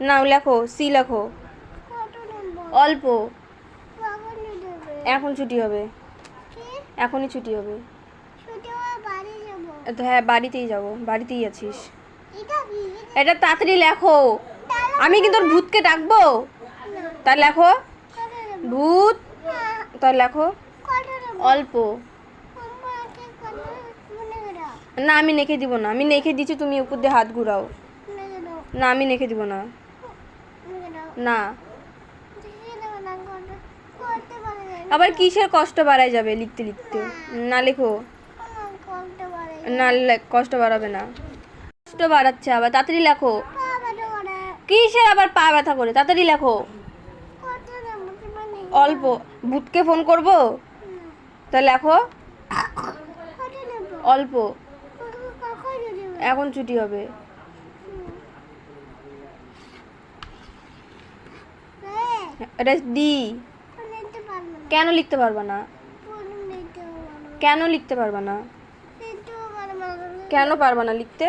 নাও লেখো, সি লেখো। কত নেব? অল্প। কখন দেবে? এখন ছুটি হবে, কি? এখনই ছুটি হবে। ছুটি হওয়ার বাড়ি যাবো। তো হ্যাঁ, বাড়িতেই যাবো, বাড়িতেই আছিস। এটা কি? এটা তাড়াতাড়ি লেখো। আমি কি তোর ভূতকে ডাকবো? না। তা লেখো। কত নেব? ভূত। না। তা লেখো। কত নেব? অল্প। আমাকে কত মনে করো? না, আমি নেখে দিব না, আমি নেখে দিচ্ছি, তুমি উপর দিয়ে হাত ঘুরাও। মনে করো। না, আমি নেখে দিব না। মনে করো। না। দেখে দেব না কত করতে পারে না। আবার কিসের কষ্ট বাড়ায় যাবে লিখতে লিখতে? না লেখো। আমার করতে পারে না, কষ্ট বাড়াবে না। কষ্ট বাড়াচ্ছে আবার, তাড়াতাড়ি লেখো। বাবা তো করে। কিসের আবার পা ব্যথা করে? তাড়াতাড়ি লেখো। কত নেব তোমার নেই? অল্প। ভূতকে ফোন করব? তা লেখো। কত নেব? অল্প। কখন দেবে? এখন ছুটি হবে। এটা দি। নিতে পারবো না। কেন লিখতে পারবা না? নিতে পারবো না। কেন লিখতে পারবা না? নিতে পারবো না। কেন পারবা না লিখতে?